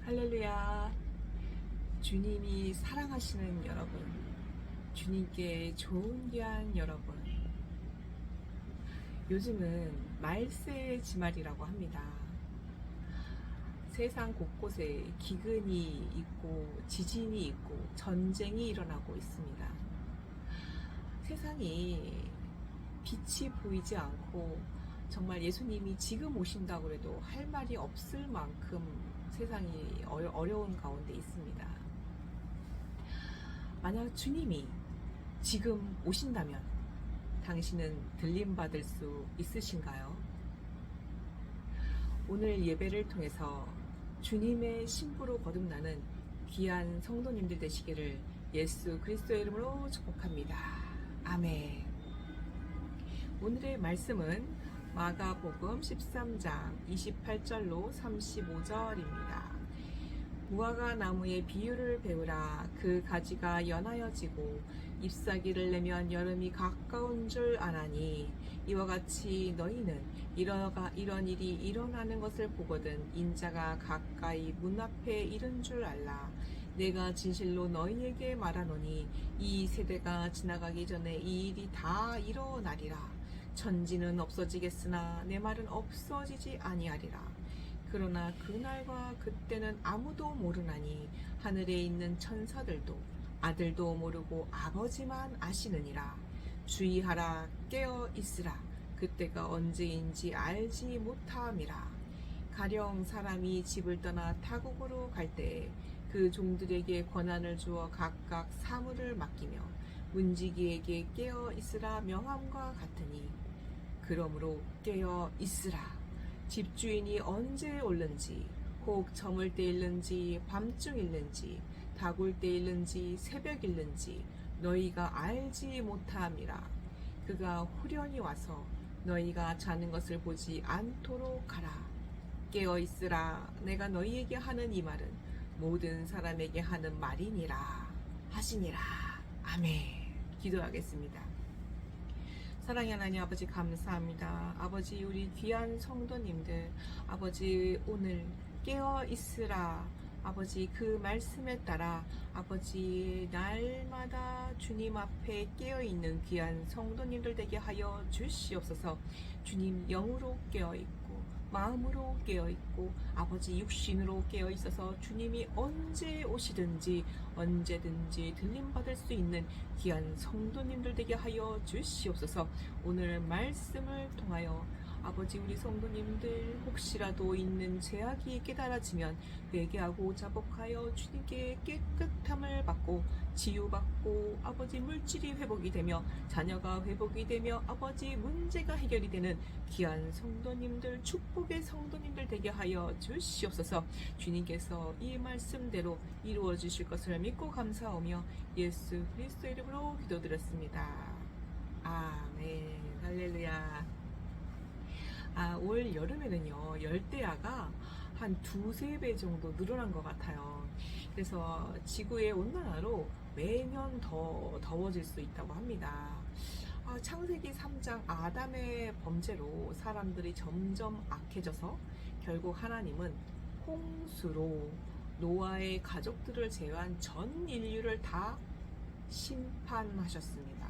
할렐루야. 주님이 사랑하시는 여러분, 주님께 좋은 귀한 여러분, 요즘은 말세의 지말이라고 합니다. 세상 곳곳에 기근이 있고 지진이 있고 전쟁이 일어나고 있습니다. 세상이 빛이 보이지 않고 정말 예수님이 지금 오신다고 해도 할 말이 없을 만큼 세상이 어려운 가운데 있습니다. 만약 주님이 지금 오신다면 당신은 들림받을 수 있으신가요? 오늘 예배를 통해서 주님의 신부로 거듭나는 귀한 성도님들 되시기를 예수 그리스도의 이름으로 축복합니다. 아멘. 오늘의 말씀은 마가복음 13장 28절로 35절입니다. 무화과 나무의 비유를 배우라. 그 가지가 연하여지고 잎사귀를 내면 여름이 가까운 줄 아나니 이와 같이 너희는 이런 일이 일어나는 것을 보거든 인자가 가까이 문 앞에 이른 줄 알라. 내가 진실로 너희에게 말하노니 이 세대가 지나가기 전에 이 일이 다 일어나리라. 천지는 없어지겠으나 내 말은 없어지지 아니하리라. 그러나 그날과 그때는 아무도 모르나니 하늘에 있는 천사들도 아들도 모르고 아버지만 아시느니라. 주의하라. 깨어 있으라. 그때가 언제인지 알지 못함이라. 가령 사람이 집을 떠나 타국으로 갈 때에 그 종들에게 권한을 주어 각각 사물을 맡기며 문지기에게 깨어 있으라 명함과 같으니 그러므로 깨어 있으라. 집주인이 언제 올는지 혹 저물 때 일는지 밤중 일는지 다굴 때 일는지 새벽 일는지 너희가 알지 못함이라. 그가 후련히 와서 너희가 자는 것을 보지 않도록 하라. 깨어 있으라. 내가 너희에게 하는 이 말은 모든 사람에게 하는 말이니라 하시니라. 아멘. 기도하겠습니다. 사랑의 하나님 아버지 감사합니다. 아버지 우리 귀한 성도님들 아버지 오늘 깨어 있으라. 아버지 그 말씀에 따라 아버지 날마다 주님 앞에 깨어있는 귀한 성도님들 되게 하여 주시옵소서. 주님 영으로 깨어있고 마음으로 깨어있고 아버지 육신으로 깨어있어서 주님이 언제 오시든지 언제든지 들림받을 수 있는 귀한 성도님들 되게 하여 주시옵소서. 오늘 말씀을 통하여 아버지 우리 성도님들 혹시라도 있는 죄악이 깨달아지면 회개하고 자복하여 주님께 깨끗함을 받고 치유받고 아버지 물질이 회복이 되며 자녀가 회복이 되며 아버지 문제가 해결이 되는 귀한 성도님들 축복의 성도님들 되게 하여 주시옵소서. 주님께서 이 말씀대로 이루어 주실 것을 믿고 감사하며 예수 그리스도의 이름으로 기도드렸습니다. 아멘. 할렐루야. 올 여름에는요 열대야가 한 두세 배 정도 늘어난 것 같아요. 그래서 지구의 온난화로 매년 더 더워질 수 있다고 합니다. 창세기 3장 아담의 범죄로 사람들이 점점 악해져서 결국 하나님은 홍수로 노아의 가족들을 제외한 전 인류를 다 심판하셨습니다.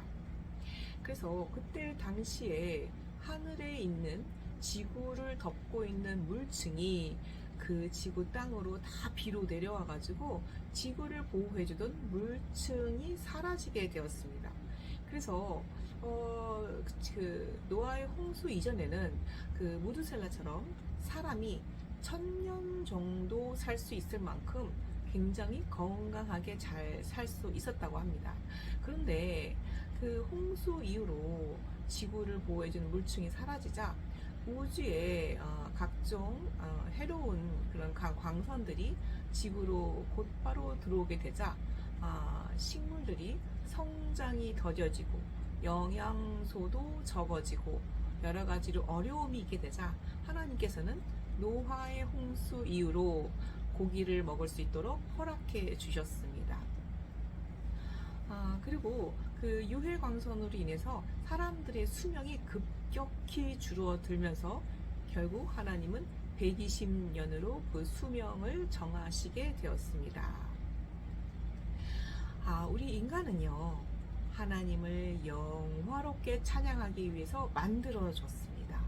그래서 그때 당시에 하늘에 있는 지구를 덮고 있는 물층이 그 지구 땅으로 다 비로 내려와 가지고 지구를 보호해주던 물층이 사라지게 되었습니다. 그래서 그 노아의 홍수 이전에는 그 무드셀라처럼 사람이 1000년 정도 살 수 있을 만큼 굉장히 건강하게 잘 살 수 있었다고 합니다. 그런데 그 홍수 이후로 지구를 보호해주는 물층이 사라지자 우주에 각종 해로운 그런 광선들이 지구로 곧바로 들어오게 되자 식물들이 성장이 더뎌지고 영양소도 적어지고 여러 가지로 어려움이 있게 되자 하나님께서는 노아의 홍수 이후로 고기를 먹을 수 있도록 허락해 주셨습니다. 그리고 그 유해광선으로 인해서 사람들의 수명이 급격히 줄어들면서 결국 하나님은 120년으로 그 수명을 정하시게 되었습니다. 우리 인간은요, 하나님을 영화롭게 찬양하기 위해서 만들어졌습니다.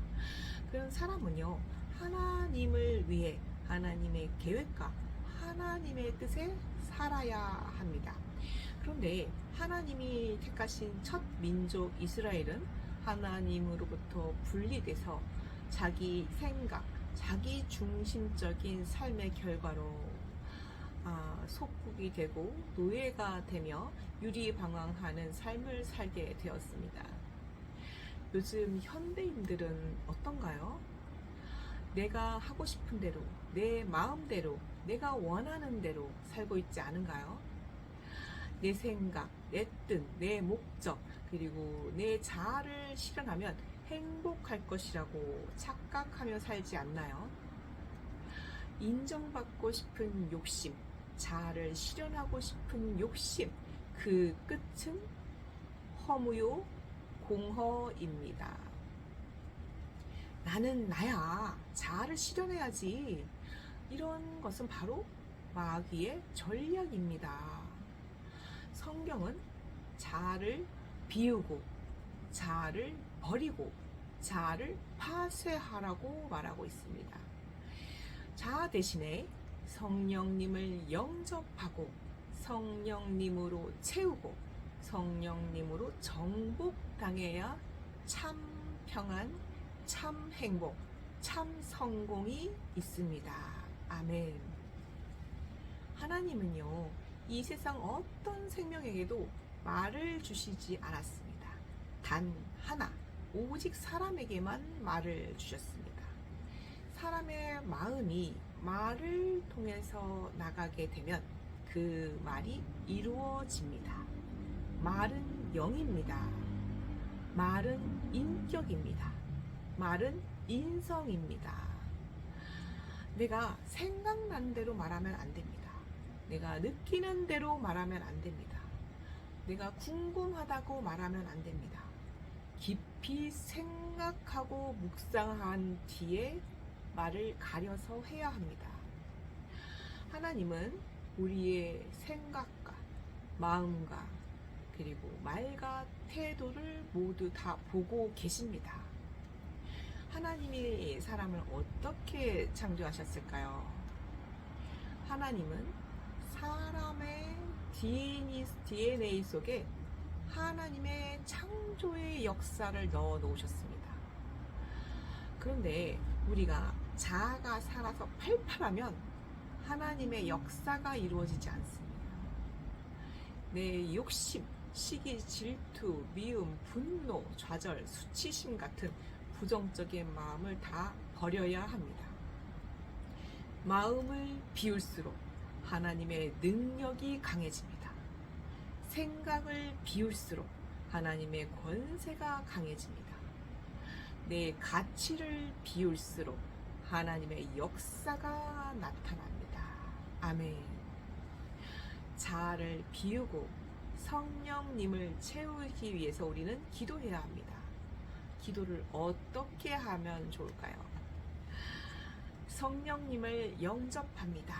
그런 사람은요, 하나님을 위해 하나님의 계획과 하나님의 뜻에 살아야 합니다. 그런데 하나님이 택하신 첫 민족 이스라엘은 하나님으로부터 분리돼서 자기 생각, 자기 중심적인 삶의 결과로 속국이 되고 노예가 되며 유리방황하는 삶을 살게 되었습니다. 요즘 현대인들은 어떤가요? 내가 하고 싶은 대로, 내 마음대로, 내가 원하는 대로 살고 있지 않은가요? 내 생각, 내 뜻, 내 목적, 그리고 내 자아를 실현하면 행복할 것이라고 착각하며 살지 않나요? 인정받고 싶은 욕심, 자아를 실현하고 싶은 욕심, 그 끝은 허무요, 공허입니다. 나는 나야, 자아를 실현해야지. 이런 것은 바로 마귀의 전략입니다. 성경은 자아를 비우고, 자아를 버리고, 자아를 파쇄하라고 말하고 있습니다. 자아 대신에 성령님을 영접하고 성령님으로 채우고 성령님으로 정복당해야 참 평안, 참 행복, 참 성공이 있습니다. 아멘. 하나님은요, 이 세상 어떤 생명에게도 말을 주시지 않았습니다. 단 하나, 오직 사람에게만 말을 주셨습니다. 사람의 마음이 말을 통해서 나가게 되면 그 말이 이루어집니다. 말은 영입니다. 말은 인격입니다. 말은 인성입니다. 내가 생각난 대로 말하면 안 됩니다. 내가 느끼는 대로 말하면 안 됩니다. 내가 궁금하다고 말하면 안 됩니다. 깊이 생각하고 묵상한 뒤에 말을 가려서 해야 합니다. 하나님은 우리의 생각과 마음과 그리고 말과 태도를 모두 다 보고 계십니다. 하나님이 사람을 어떻게 창조하셨을까요? 하나님은 사람의 DNA 속에 하나님의 창조의 역사를 넣어 놓으셨습니다. 그런데 우리가 자아가 살아서 팔팔하면 하나님의 역사가 이루어지지 않습니다. 내 욕심, 시기, 질투, 미움, 분노, 좌절, 수치심 같은 부정적인 마음을 다 버려야 합니다. 마음을 비울수록 하나님의 능력이 강해집니다. 생각을 비울수록 하나님의 권세가 강해집니다. 내 가치를 비울수록 하나님의 역사가 나타납니다. 아멘. 자아를 비우고 성령님을 채우기 위해서 우리는 기도해야 합니다. 기도를 어떻게 하면 좋을까요? 성령님을 영접합니다.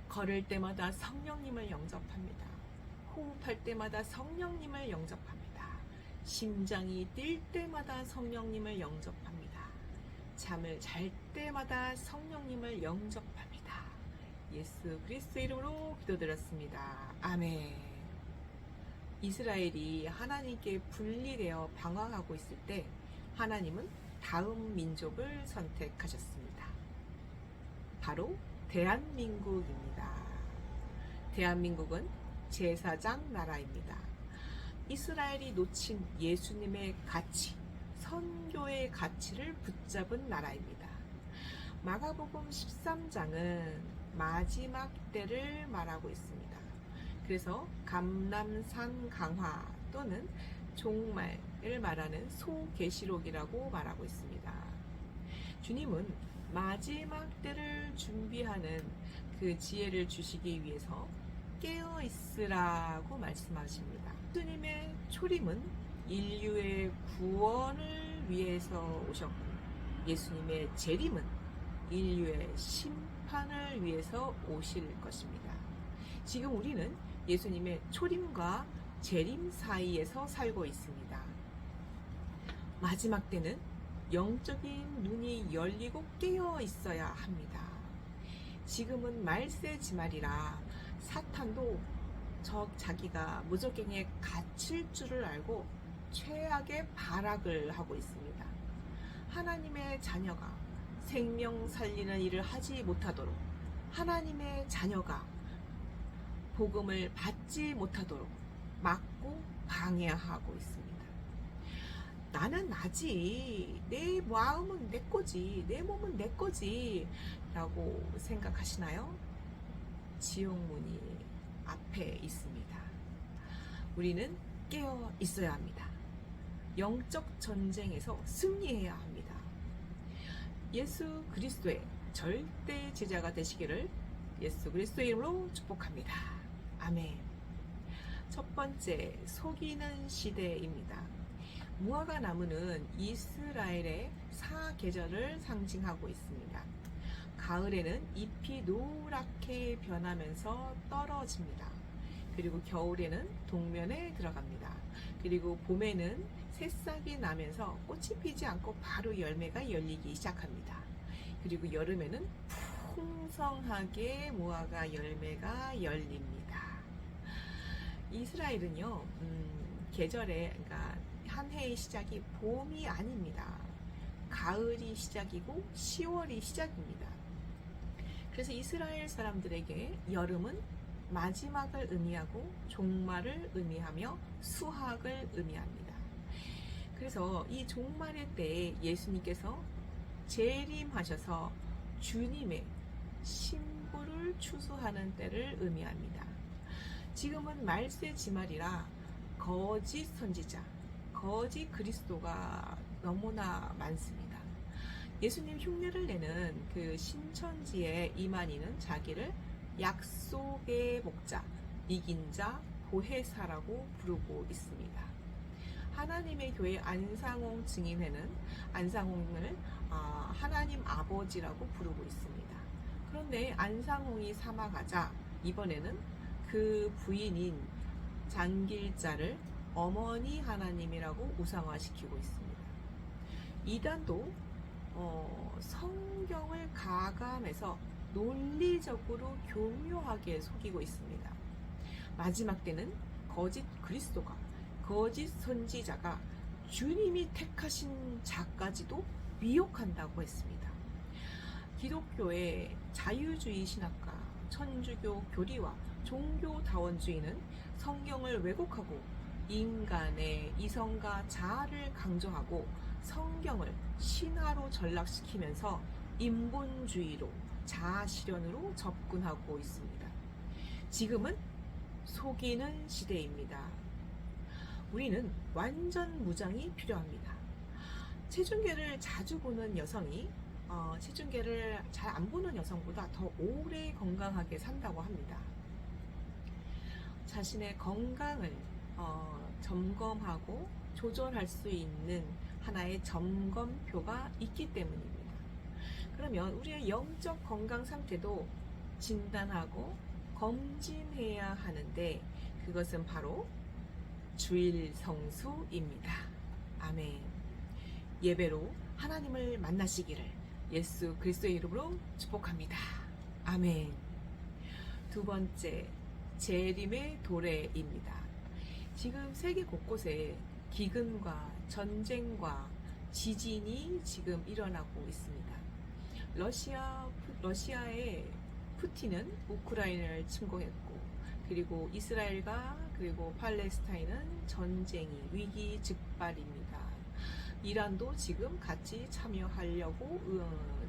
걸을 때마다 성령님을 영접합니다. 호흡할 때마다 성령님을 영접합니다. 심장이 뛸 때마다 성령님을 영접합니다. 잠을 잘 때마다 성령님을 영접합니다. 예수 그리스도 이름으로 기도드렸습니다. 아멘. 이스라엘이 하나님께 분리되어 방황하고 있을 때 하나님은 다음 민족을 선택하셨습니다. 바로 대한민국입니다. 대한민국은 제사장 나라입니다. 이스라엘이 놓친 예수님의 가치, 선교의 가치를 붙잡은 나라입니다. 마가복음 13장은 마지막 때를 말하고 있습니다. 그래서 감람산 강화 또는 종말을 말하는 소계시록이라고 말하고 있습니다. 주님은 마지막 때를 준비하는 그 지혜를 주시기 위해서 깨어 있으라고 말씀하십니다. 예수님의 초림은 인류의 구원을 위해서 오셨고 예수님의 재림은 인류의 심판을 위해서 오실 것입니다. 지금 우리는 예수님의 초림과 재림 사이에서 살고 있습니다. 마지막 때는 영적인 눈이 열리고 깨어 있어야 합니다. 지금은 말세지말이라 사탄도 자기가 무적행에 갇힐 줄을 알고 최악의 발악을 하고 있습니다. 하나님의 자녀가 생명 살리는 일을 하지 못하도록, 하나님의 자녀가 복음을 받지 못하도록 막고 방해하고 있습니다. 나는 나지, 내 마음은 내 거지, 내 몸은 내 거지 라고 생각하시나요? 지옥문이 앞에 있습니다. 우리는 깨어 있어야 합니다. 영적 전쟁에서 승리해야 합니다. 예수 그리스도의 절대 제자가 되시기를 예수 그리스도의 이름으로 축복합니다. 아멘. 첫 번째, 속이는 시대입니다. 무화과 나무는 이스라엘의 사계절을 상징하고 있습니다. 가을에는 잎이 노랗게 변하면서 떨어집니다. 그리고 겨울에는 동면에 들어갑니다. 그리고 봄에는 새싹이 나면서 꽃이 피지 않고 바로 열매가 열리기 시작합니다. 그리고 여름에는 풍성하게 무화과 열매가 열립니다. 이스라엘은요, 계절에, 그러니까 한 해의 시작이 봄이 아닙니다. 가을이 시작이고 10월이 시작입니다. 그래서 이스라엘 사람들에게 여름은 마지막을 의미하고 종말을 의미하며 수학을 의미합니다. 그래서 이 종말의 때에 예수님께서 재림하셔서 주님의 신부를 추수하는 때를 의미합니다. 지금은 말세지말이라 거짓 선지자, 거짓 그리스도가 너무나 많습니다. 예수님 흉내를 내는 그 신천지의 이만희는 자기를 약속의 목자, 이긴 자, 보혜사라고 부르고 있습니다. 하나님의 교회 안상홍 증인회는 안상홍을 하나님 아버지라고 부르고 있습니다. 그런데 안상홍이 사망하자 이번에는 그 부인인 장길자를 어머니 하나님이라고 우상화시키고 있습니다. 이단도 성경을 가감해서 논리적으로 교묘하게 속이고 있습니다. 마지막 때는 거짓 그리스도가, 거짓 선지자가 주님이 택하신 자까지도 미혹한다고 했습니다. 기독교의 자유주의 신학과 천주교 교리와 종교다원주의는 성경을 왜곡하고 인간의 이성과 자아를 강조하고 성경을 신화로 전락시키면서 인본주의로 자아실현으로 접근하고 있습니다. 지금은 속이는 시대입니다. 우리는 완전 무장이 필요합니다. 체중계를 자주 보는 여성이 체중계를 잘 안 보는 여성보다 더 오래 건강하게 산다고 합니다. 자신의 건강을 점검하고 조절할 수 있는 하나의 점검표가 있기 때문입니다. 그러면 우리의 영적 건강 상태도 진단하고 검진해야 하는데 그것은 바로 주일 성수입니다. 아멘. 예배로 하나님을 만나시기를 예수 그리스도의 이름으로 축복합니다. 아멘. 두 번째, 재림의 도래입니다. 지금 세계 곳곳에 기근과 전쟁과 지진이 지금 일어나고 있습니다. 러시아의 푸틴은 우크라이나를 침공했고, 그리고 이스라엘과 그리고 팔레스타인은 전쟁이 위기 즉발입니다. 이란도 지금 같이 참여하려고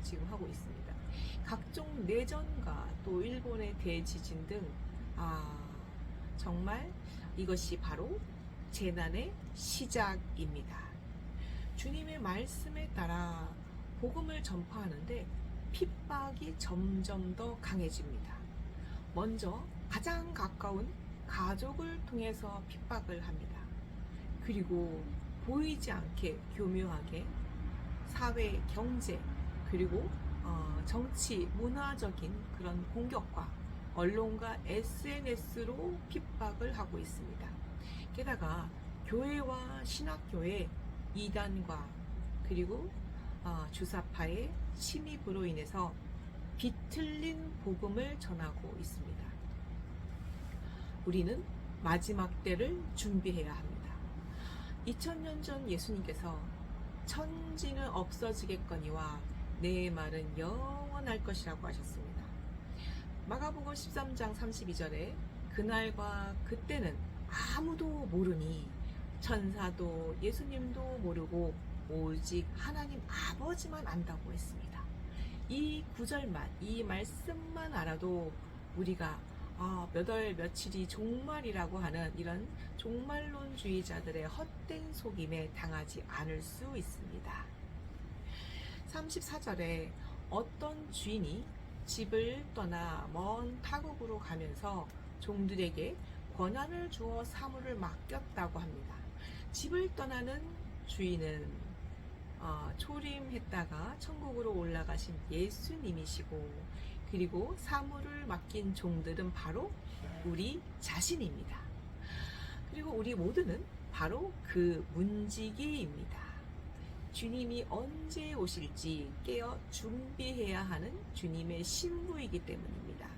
지금 하고 있습니다. 각종 내전과 또 일본의 대지진 등 정말 이것이 바로 재난의 시작입니다. 주님의 말씀에 따라 복음을 전파하는데 핍박이 점점 더 강해집니다. 먼저 가장 가까운 가족을 통해서 핍박을 합니다. 그리고 보이지 않게 교묘하게 사회, 경제, 그리고 정치, 문화적인 그런 공격과 언론과 SNS로 핍박을 하고 있습니다. 게다가 교회와 신학교의 이단과 그리고 주사파의 침입으로 인해서 비틀린 복음을 전하고 있습니다. 우리는 마지막 때를 준비해야 합니다. 2000년 전 예수님께서 천지는 없어지겠거니와 내 말은 영원할 것이라고 하셨습니다. 마가복음 13장 32절에 그날과 그때는 아무도 모르니 천사도 예수님도 모르고 오직 하나님 아버지만 안다고 했습니다. 이 구절만, 이 말씀만 알아도 우리가 몇 월 며칠이 종말이라고 하는 이런 종말론주의자들의 헛된 속임에 당하지 않을 수 있습니다. 34절에 어떤 주인이 집을 떠나 먼 타국으로 가면서 종들에게 권한을 주어 사물을 맡겼다고 합니다. 집을 떠나는 주인은 초림했다가 천국으로 올라가신 예수님이시고, 그리고 사물을 맡긴 종들은 바로 우리 자신입니다. 그리고 우리 모두는 바로 그 문지기입니다. 주님이 언제 오실지 깨어 준비해야 하는 주님의 신부이기 때문입니다.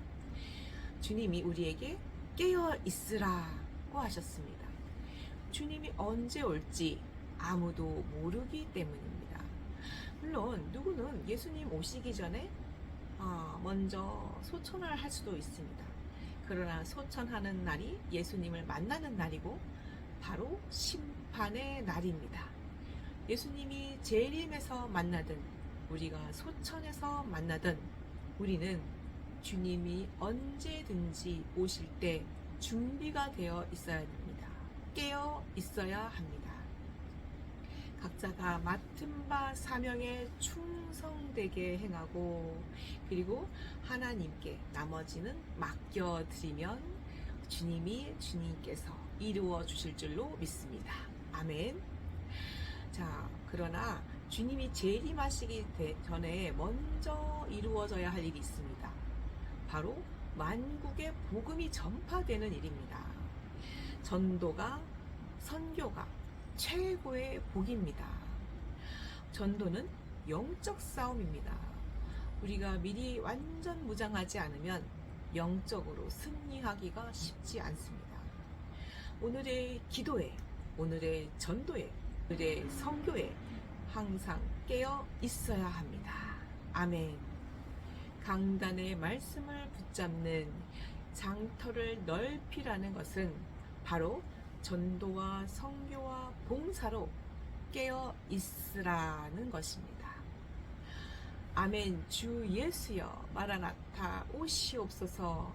주님이 우리에게 깨어 있으라고 하셨습니다. 주님이 언제 올지 아무도 모르기 때문입니다. 물론 누구는 예수님 오시기 전에 먼저 소천을 할 수도 있습니다. 그러나 소천하는 날이 예수님을 만나는 날이고 바로 심판의 날입니다. 예수님이 재림에서 만나든 우리가 소천에서 만나든 우리는 주님이 언제든지 오실 때 준비가 되어 있어야 됩니다. 깨어 있어야 합니다. 각자가 맡은 바 사명에 충성되게 행하고, 그리고 하나님께 나머지는 맡겨드리면 주님께서 이루어 주실 줄로 믿습니다. 아멘. 자, 그러나 주님이 재림하시기 전에 먼저 이루어져야 할 일이 있습니다. 바로 만국의 복음이 전파되는 일입니다. 전도가, 선교가 최고의 복입니다. 전도는 영적 싸움입니다. 우리가 미리 완전 무장하지 않으면 영적으로 승리하기가 쉽지 않습니다. 오늘의 기도에, 오늘의 전도에, 오늘의 선교에 항상 깨어 있어야 합니다. 아멘. 강단의 말씀을 붙잡는 장터를 넓히라는 것은 바로 전도와 선교와 봉사로 깨어 있으라는 것입니다. 아멘. 주 예수여 마라나타 오시옵소서.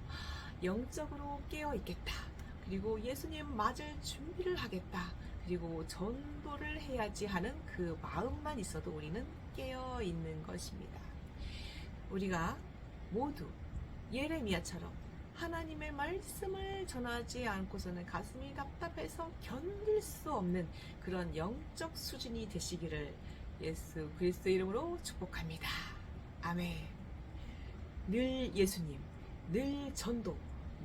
영적으로 깨어 있겠다. 그리고 예수님 맞을 준비를 하겠다. 그리고 전도를 해야지 하는 그 마음만 있어도 우리는 깨어 있는 것입니다. 우리가 모두 예레미야처럼 하나님의 말씀을 전하지 않고서는 가슴이 답답해서 견딜 수 없는 그런 영적 수준이 되시기를 예수 그리스도 이름으로 축복합니다. 아멘. 늘 예수님, 늘 전도,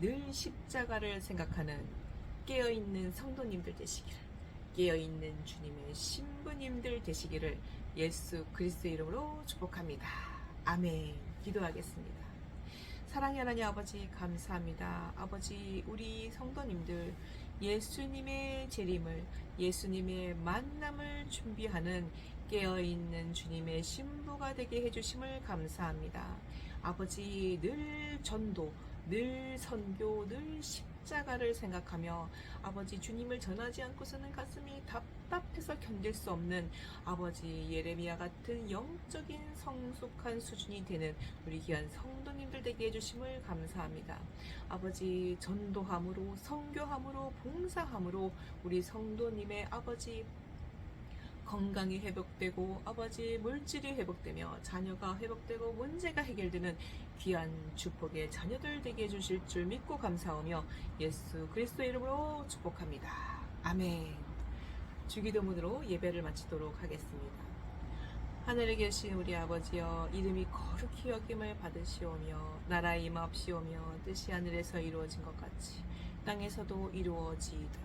늘 십자가를 생각하는 깨어있는 성도님들 되시기를, 깨어있는 주님의 신부님들 되시기를 예수 그리스도 이름으로 축복합니다. 아멘. 기도하겠습니다. 사랑의 하나님 아버지 감사합니다. 아버지, 우리 성도님들 예수님의 재림을, 예수님의 만남을 준비하는 깨어있는 주님의 신부가 되게 해주심을 감사합니다. 아버지, 늘 전도, 늘 선교, 늘 십자가를 생각하며 아버지 주님을 전하지 않고서는 가슴이 답답해서 견딜 수 없는 아버지 예레미야 같은 영적인 성숙한 수준이 되는 우리 귀한 성도님들 되게 해주심을 감사합니다. 아버지, 전도함으로, 선교함으로, 봉사함으로 우리 성도님의 아버지 건강이 회복되고 아버지 물질이 회복되며 자녀가 회복되고 문제가 해결되는 귀한 축복의 자녀들 되게 해주실 줄 믿고 감사하며 예수 그리스도 이름으로 축복합니다. 아멘. 주기도문으로 예배를 마치도록 하겠습니다. 하늘에 계신 우리 아버지여, 이름이 거룩히 여김을 받으시오며 나라의 임하옵시오며 뜻이 하늘에서 이루어진 것 같이 땅에서도 이루어지이다.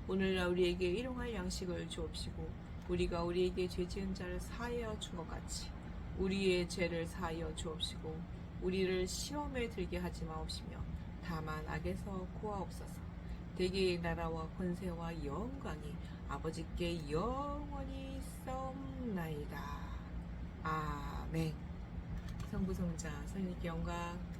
오늘날 우리에게 일용할 양식을 주옵시고 우리가 우리에게 죄지은 자를 사하여 준 것 같이 우리의 죄를 사하여 주옵시고 우리를 시험에 들게 하지 마옵시며 다만 악에서 구하옵소서. 대개의 나라와 권세와 영광이 아버지께 영원히 있사옵나이다. 아멘. 성부 성자 성령님께 영광.